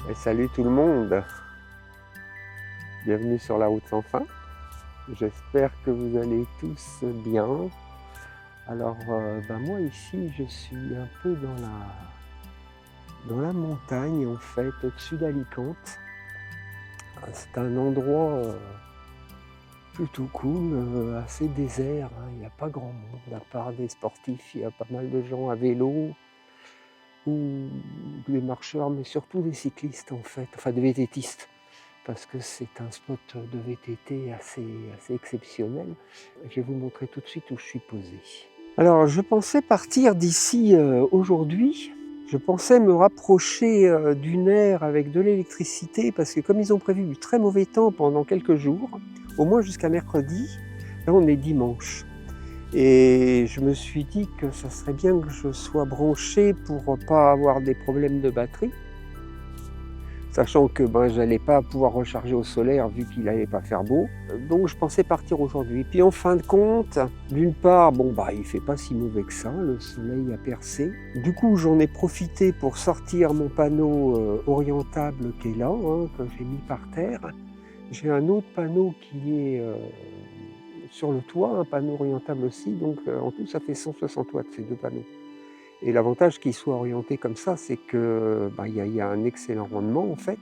Et salut tout le monde, bienvenue sur la route sans fin. J'espère que vous allez tous bien. Alors moi ici je suis un peu dans la montagne en fait, au-dessus d'Alicante. C'est un endroit plutôt cool, assez désert, hein. Il n'y a pas grand monde à part des sportifs, il y a pas mal de gens à vélo ou des marcheurs, mais surtout des cyclistes en fait, enfin des VTTistes. Parce que c'est un spot de VTT assez exceptionnel. Je vais vous montrer tout de suite où je suis posé. Alors, je pensais partir d'ici aujourd'hui. Je pensais me rapprocher d'une aire avec de l'électricité, parce que comme ils ont prévu du très mauvais temps pendant quelques jours, au moins jusqu'à mercredi, là on est dimanche. Et je me suis dit que ça serait bien que je sois branché pour ne pas avoir des problèmes de batterie. Sachant que j'allais pas pouvoir recharger au solaire vu qu'il n'allait pas faire beau. Donc je pensais partir aujourd'hui. Puis en fin de compte, d'une part, il fait pas si mauvais que ça, le soleil a percé. Du coup j'en ai profité pour sortir mon panneau orientable qui est là, que j'ai mis par terre. J'ai un autre panneau qui est sur le toit, un panneau orientable aussi, donc en tout ça fait 160 watts ces deux panneaux. Et l'avantage qu'il soit orienté comme ça, c'est que y a un excellent rendement en fait.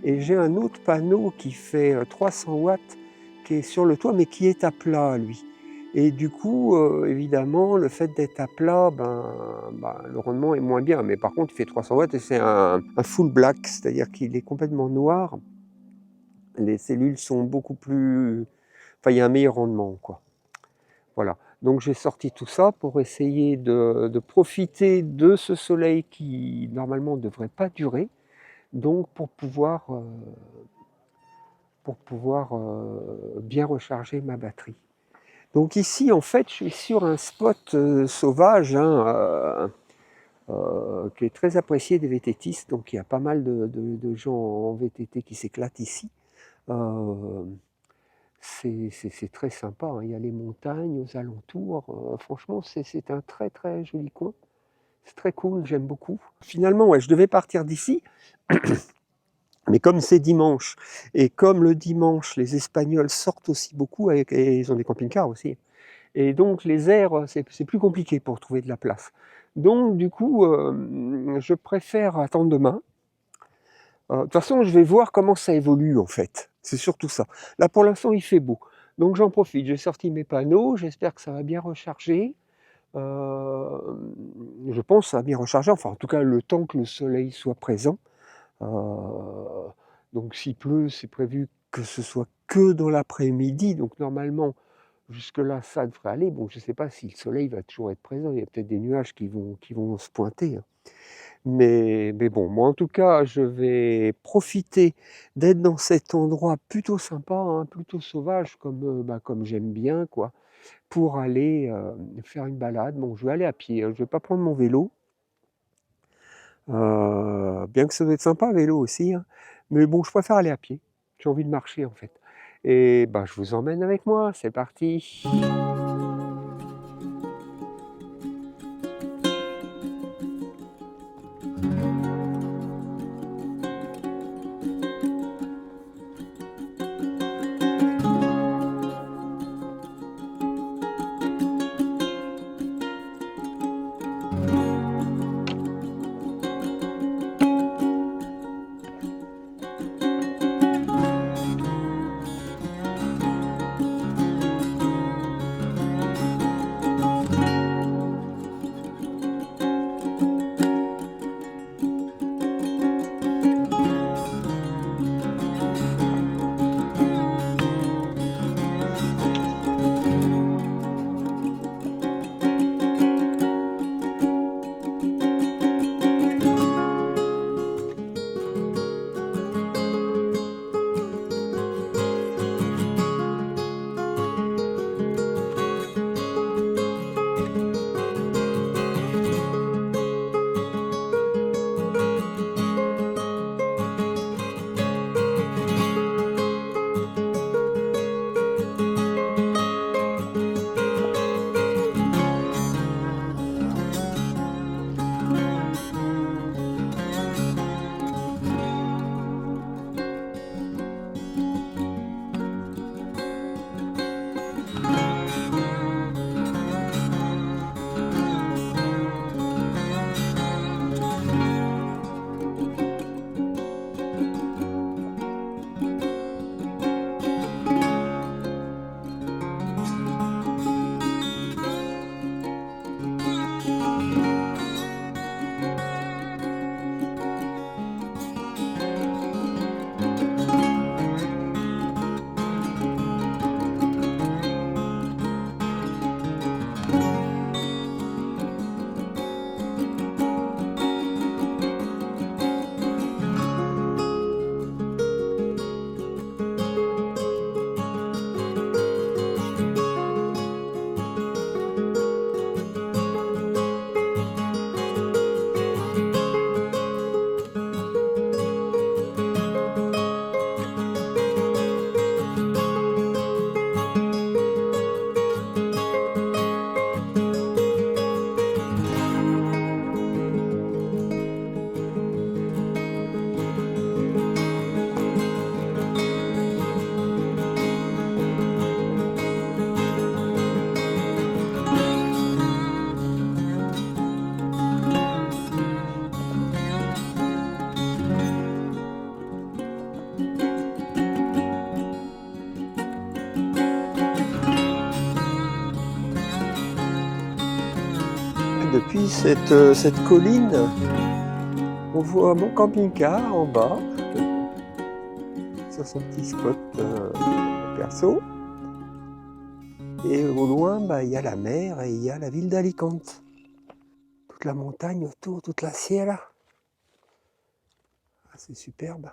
Et j'ai un autre panneau qui fait 300 watts, qui est sur le toit, mais qui est à plat lui. Et du coup, évidemment, le fait d'être à plat, le rendement est moins bien. Mais par contre, il fait 300 watts et c'est un full black, c'est-à-dire qu'il est complètement noir. Les cellules sont beaucoup plus... Enfin, il y a un meilleur rendement, quoi. Voilà. Donc j'ai sorti tout ça pour essayer de profiter de ce soleil qui normalement ne devrait pas durer, donc pour pouvoir bien recharger ma batterie. Donc ici en fait je suis sur un spot sauvage qui est très apprécié des VTTistes, donc il y a pas mal de gens en VTT qui s'éclatent ici. C'est très sympa, hein. Il y a les montagnes aux alentours. Franchement, c'est un très très joli coin. C'est très cool, j'aime beaucoup. Finalement, ouais, je devais partir d'ici, mais comme c'est dimanche, et comme le dimanche, les Espagnols sortent aussi beaucoup, et ils ont des camping-cars aussi. Et donc les aires, c'est plus compliqué pour trouver de la place. Donc du coup, je préfère attendre demain. De toute façon, je vais voir comment ça évolue en fait. C'est surtout ça. Là, pour l'instant, il fait beau. Donc j'en profite. J'ai sorti mes panneaux. J'espère que ça va bien recharger. Je pense que ça va bien recharger. Enfin, en tout cas, le temps que le soleil soit présent. Donc s'il pleut, c'est prévu que ce soit que dans l'après-midi. Donc normalement, jusque-là, ça devrait aller. Bon, je ne sais pas si le soleil va toujours être présent. Il y a peut-être des nuages qui vont se pointer. Mais bon, moi en tout cas, je vais profiter d'être dans cet endroit plutôt sympa, plutôt sauvage, comme j'aime bien, quoi, pour aller faire une balade. Bon, je vais aller à pied, je ne vais pas prendre mon vélo, bien que ça doit être sympa à vélo aussi, mais bon, je préfère aller à pied. J'ai envie de marcher en fait. Et je vous emmène avec moi, c'est parti. cette colline, on voit mon camping-car en bas, sur son petit spot perso. Et au loin, il y a la mer et il y a la ville d'Alicante. Toute la montagne autour, toute la sierra. Ah, c'est superbe.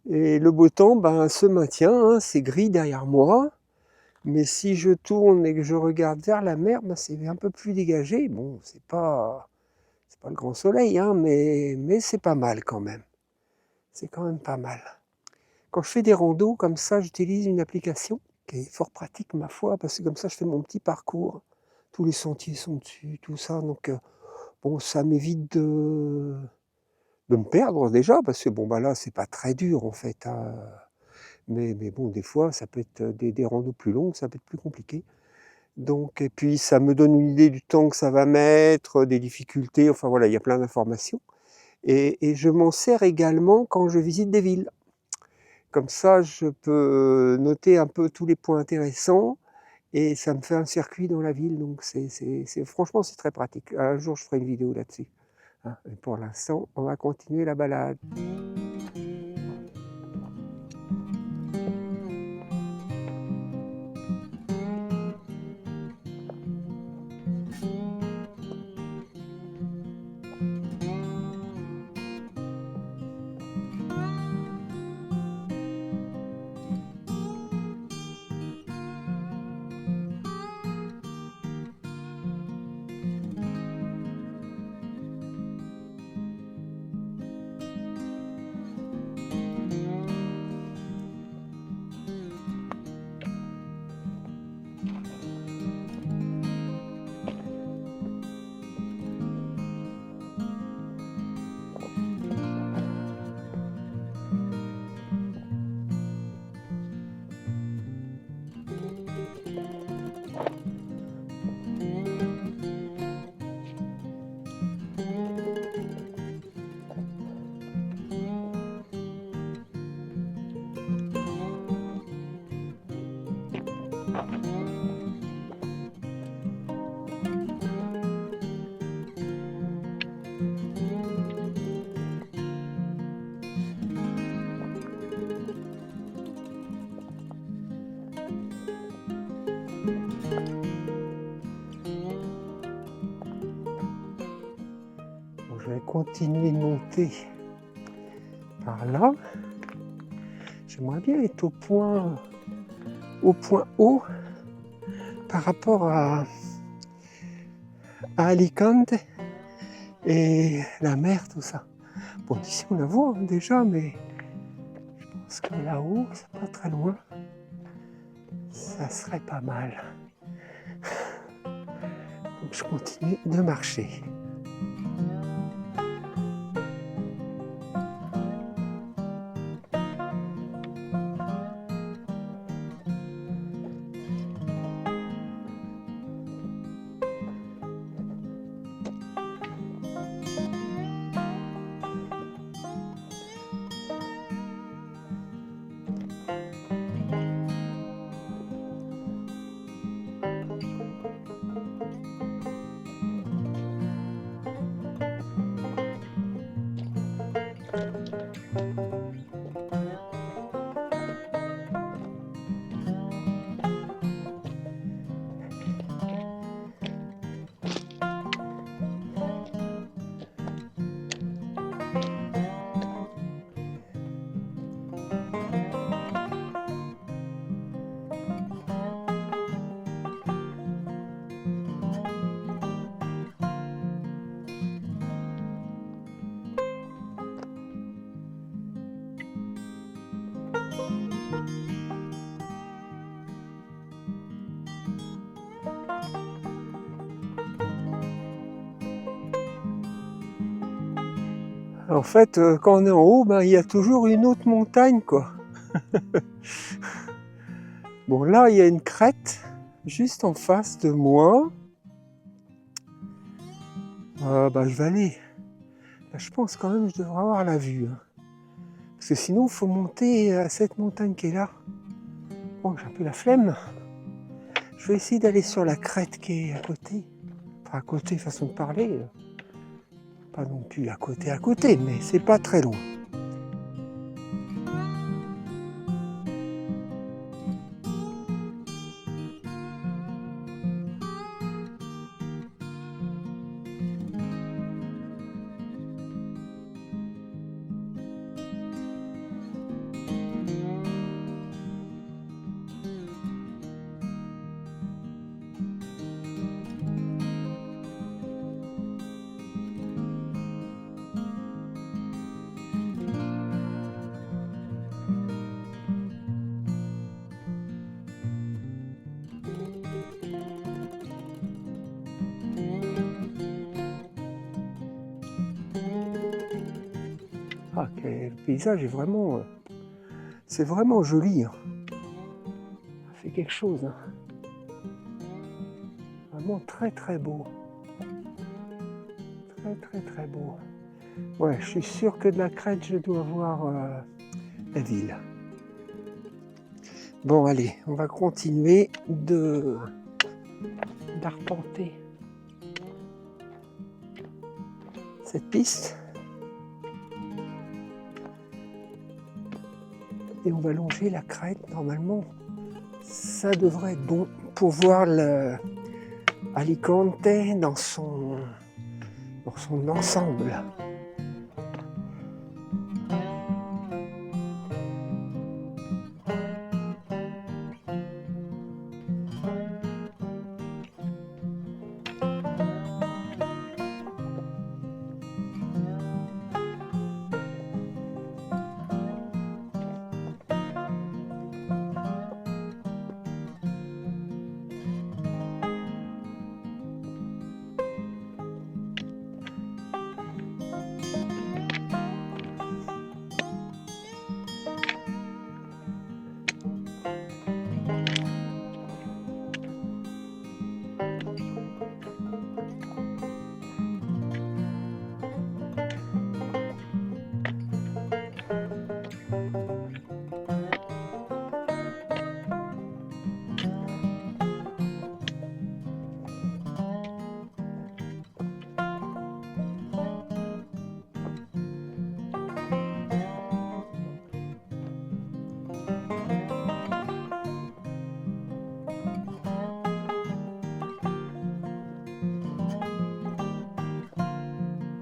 Et le beau temps se maintient, hein, c'est gris derrière moi. Mais si je tourne et que je regarde vers la mer, c'est un peu plus dégagé. Bon, c'est pas le grand soleil, hein, mais c'est pas mal quand même. C'est quand même pas mal. Quand je fais des randos comme ça, j'utilise une application qui est fort pratique, ma foi, parce que comme ça, je fais mon petit parcours. Tous les sentiers sont dessus, tout ça. Donc, bon, ça m'évite de me perdre déjà, parce que bon, là, c'est pas très dur en fait, hein. Mais bon, des fois, ça peut être des randos plus longues, ça peut être plus compliqué. Donc, et puis, ça me donne une idée du temps que ça va mettre, des difficultés, enfin voilà, il y a plein d'informations. Et je m'en sers également quand je visite des villes. Comme ça, je peux noter un peu tous les points intéressants et ça me fait un circuit dans la ville. Donc, franchement, c'est très pratique. Un jour, je ferai une vidéo là-dessus. Hein. Et pour l'instant, on va continuer la balade. Je vais continuer de monter par là. J'aimerais bien être au point haut par rapport à Alicante et la mer, tout ça. Bon, d'ici on la voit déjà, mais je pense que là-haut, c'est pas très loin. Ça serait pas mal. Donc je continue de marcher. En fait, quand on est en haut, il y a toujours une autre montagne, quoi. Bon, là, il y a une crête juste en face de moi. Je vais aller. Là, je pense quand même que je devrais avoir la vue. Hein. Parce que sinon, il faut monter à cette montagne qui est là. Bon, j'ai un peu la flemme. Je vais essayer d'aller sur la crête qui est à côté. Enfin, à côté, façon de parler. Pas non plus à côté, mais c'est pas très loin. Ah, le paysage est vraiment... c'est vraiment joli. Hein. Ça fait quelque chose. Hein. Vraiment très très beau. Très très très beau. Ouais, je suis sûr que de la crête, je dois voir la ville. Bon, allez, on va continuer d'arpenter cette piste. Et on va longer la crête. Normalement, ça devrait être bon pour voir Alicante dans son ensemble.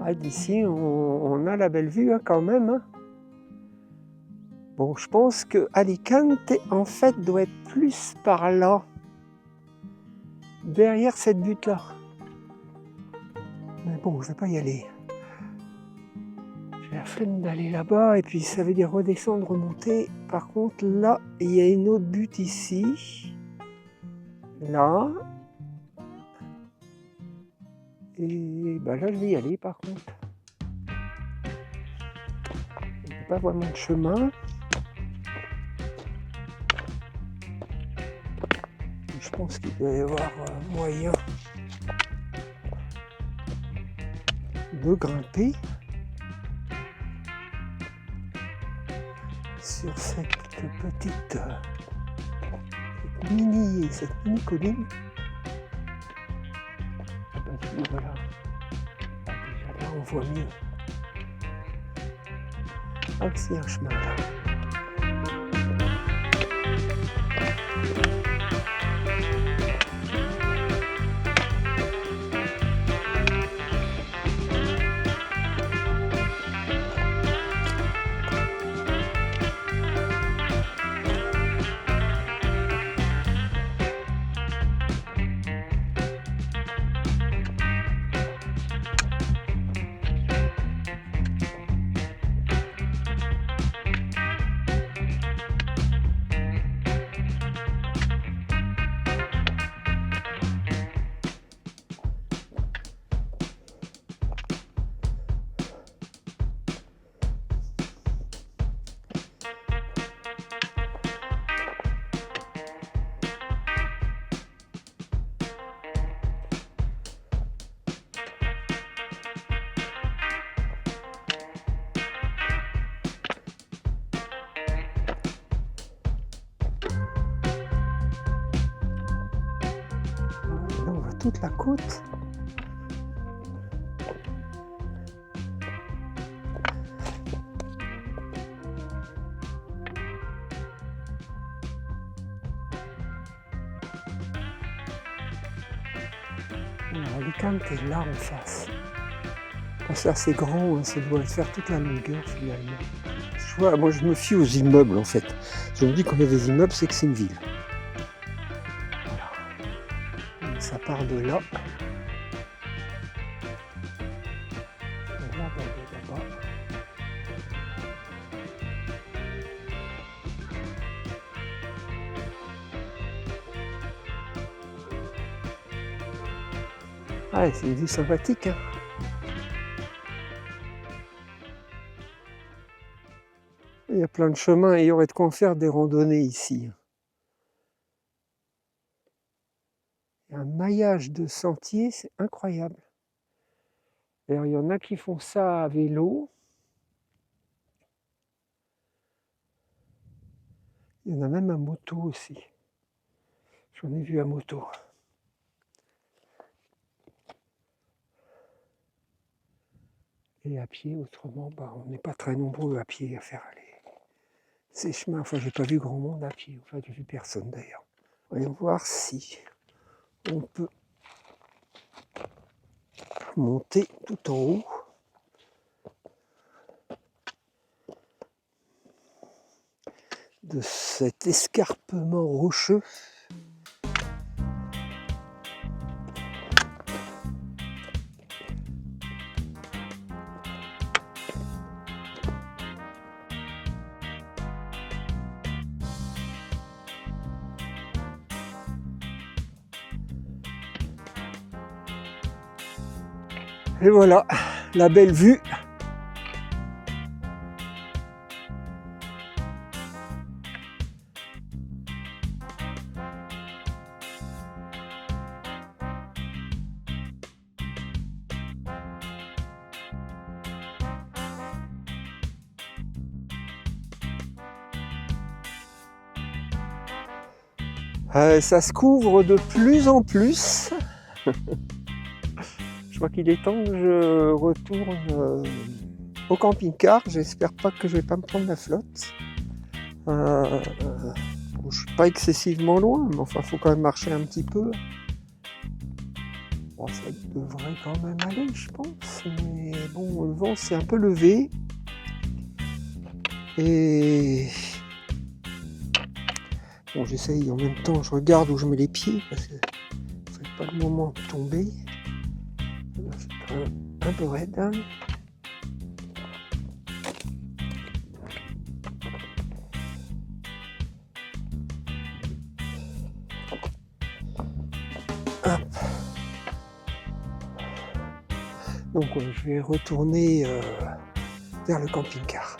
Ah, d'ici, on a la belle vue hein, quand même. Hein. Bon, je pense que Alicante, en fait, doit être plus par là, derrière cette butte-là. Mais bon, je vais pas y aller. J'ai la flemme d'aller là-bas, et puis ça veut dire redescendre, remonter. Par contre, là, il y a une autre butte ici. Là. Et ben là, je vais y aller, par contre. Il n'y a pas vraiment de chemin. Je pense qu'il doit y avoir moyen de grimper sur cette petite mini colline. Et voilà. Déjà là on voit mieux. Ah, c'est un chemin là. toute la côte. Alors, Alicante est là en face. C'est assez grand, hein, ça doit faire toute la longueur finalement. Je vois, moi je me fie aux immeubles en fait. Je me dis quand il y a des immeubles, c'est que c'est une ville. Voilà. Donc, ça part de là. Et là, là-bas. Ah, c'est une ville sympathique. Hein. Il y a plein de chemins et il y aurait de quoi en faire des randonnées ici. Il y a un maillage de sentiers, c'est incroyable. D'ailleurs, il y en a qui font ça à vélo. Il y en a même à moto aussi. J'en ai vu à moto. Et à pied, autrement, on n'est pas très nombreux à pied à faire ces chemins. Enfin, j'ai pas vu grand monde à pied. Enfin, j'ai vu personne d'ailleurs. Voyons voir si on peut monter tout en haut. De cet escarpement rocheux. Et voilà, la belle vue. Ça se couvre de plus en plus. Je crois qu'il est temps que je retourne au camping-car. J'espère pas que je vais pas me prendre la flotte. Je suis pas excessivement loin, mais enfin, faut quand même marcher un petit peu. Bon, ça devrait quand même aller, je pense. Mais bon, le vent s'est un peu levé. Et bon, j'essaye en même temps, je regarde où je mets les pieds parce que c'est pas le moment de tomber. C'est un peu raide. Hein. Hop. Donc je vais retourner vers le camping-car.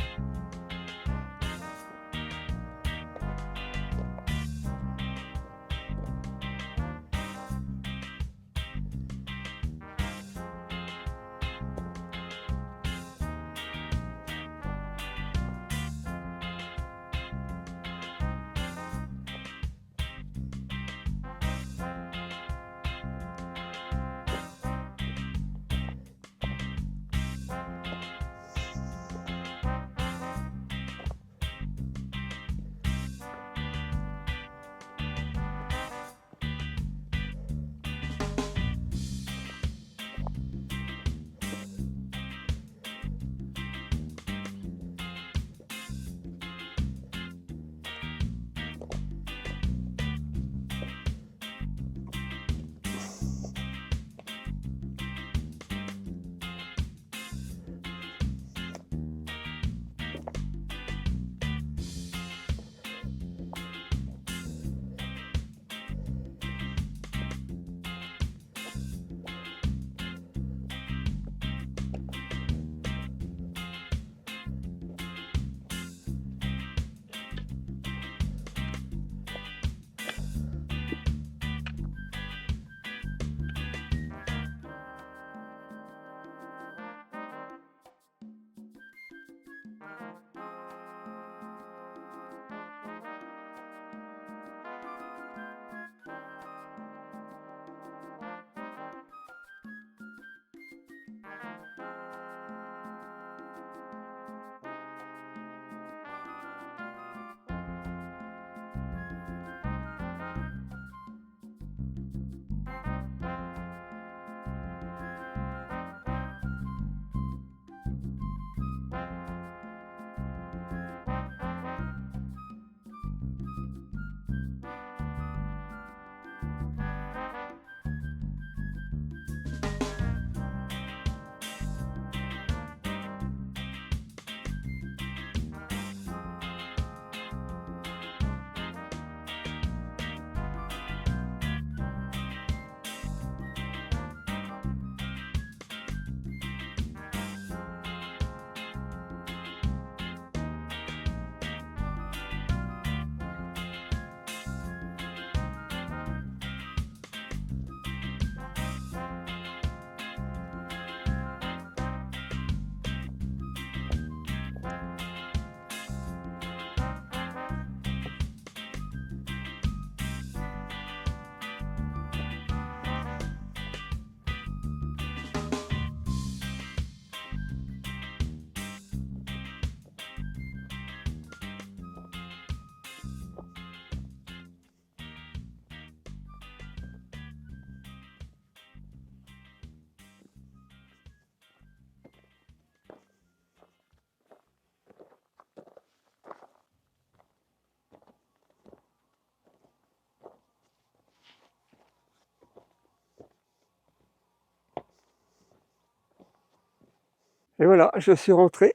Et voilà, je suis rentré.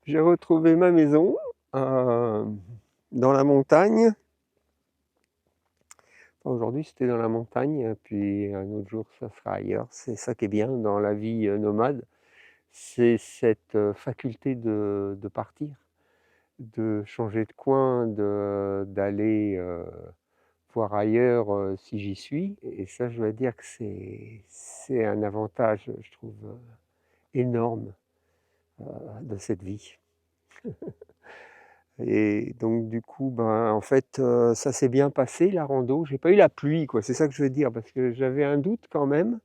J'ai retrouvé ma maison dans la montagne. Enfin, aujourd'hui, c'était dans la montagne, puis un autre jour, ça sera ailleurs. C'est ça qui est bien dans la vie nomade, c'est cette faculté de partir, de changer de coin, d'aller voir ailleurs si j'y suis. Et ça, je dois dire que c'est un avantage, je trouve, énorme de cette vie. Et donc du coup, ben, en fait, ça s'est bien passé la rando. J'ai pas eu la pluie, quoi, c'est ça que je veux dire, parce que j'avais un doute quand même.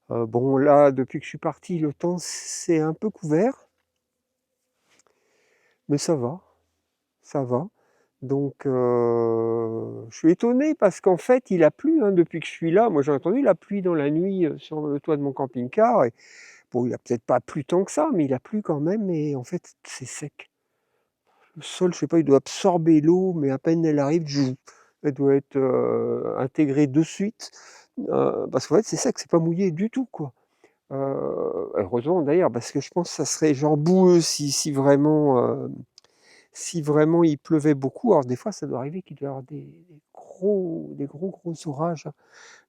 Bon là, depuis que je suis parti, le temps c'est un peu couvert, mais ça va, ça va. Donc je suis étonné parce qu'en fait, il a plu, hein, depuis que je suis là. Moi, j'ai entendu la pluie dans la nuit, sur le toit de mon camping-car et bon, il a peut-être pas plu tant que ça, mais il a plu quand même et en fait, c'est sec. Le sol, je sais pas, il doit absorber l'eau, mais à peine elle arrive, elle doit être intégrée de suite. Parce qu'en fait, c'est sec, c'est pas mouillé du tout, quoi. Heureusement d'ailleurs, parce que je pense que ça serait genre boueux si vraiment il pleuvait beaucoup. Alors des fois, ça doit arriver qu'il doit y avoir des gros orages.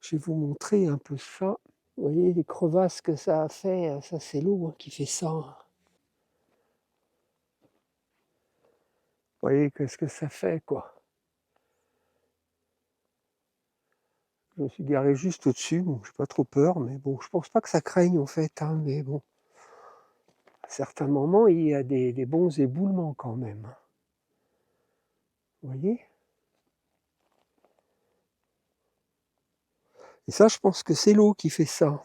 Je vais vous montrer un peu ça. Vous voyez les crevasses que ça a fait, ça c'est l'eau, hein, qui fait ça. Vous voyez qu'est-ce que ça fait, quoi. Je me suis garé juste au-dessus, bon, j'ai pas trop peur, mais bon, je pense pas que ça craigne en fait, hein, mais bon, à certains moments, il y a des bons éboulements quand même. Vous voyez? Et ça, je pense que c'est l'eau qui fait ça.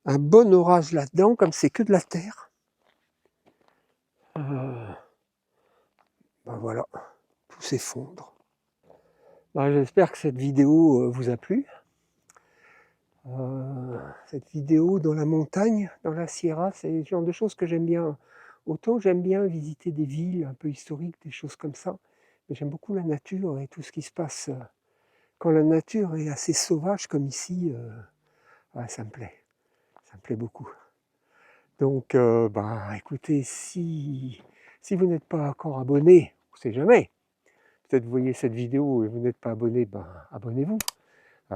Un bon orage là-dedans, comme c'est que de la terre. Ben voilà, tout s'effondre. Ben, j'espère que cette vidéo vous a plu. Cette vidéo dans la montagne, dans la Sierra, c'est le genre de choses que j'aime bien. Autant j'aime bien visiter des villes un peu historiques, des choses comme ça, mais j'aime beaucoup la nature et tout ce qui se passe. Quand la nature est assez sauvage comme ici, ouais, ça me plaît beaucoup. Donc, bah, écoutez, si vous n'êtes pas encore abonné, on ne sait jamais, peut-être vous voyez cette vidéo et vous n'êtes pas abonné, ben, abonnez-vous. Euh,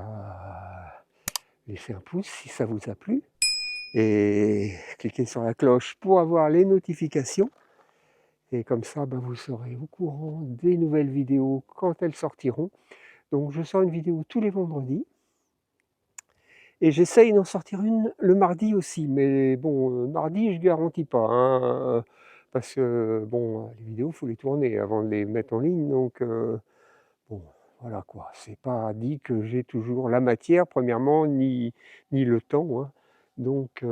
Laissez un pouce si ça vous a plu et cliquez sur la cloche pour avoir les notifications. Et comme ça, ben, vous serez au courant des nouvelles vidéos quand elles sortiront. Donc, je sors une vidéo tous les vendredis. Et j'essaye d'en sortir une le mardi aussi, mais bon, mardi, je garantis pas, hein, parce que bon, les vidéos, il faut les tourner avant de les mettre en ligne, donc bon, voilà quoi. C'est pas dit que j'ai toujours la matière, premièrement, ni le temps, hein. Donc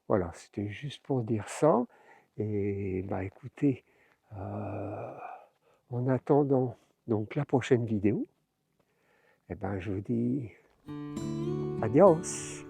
voilà, c'était juste pour dire ça. Et bah écoutez, en attendant donc la prochaine vidéo, eh ben je vous dis adios.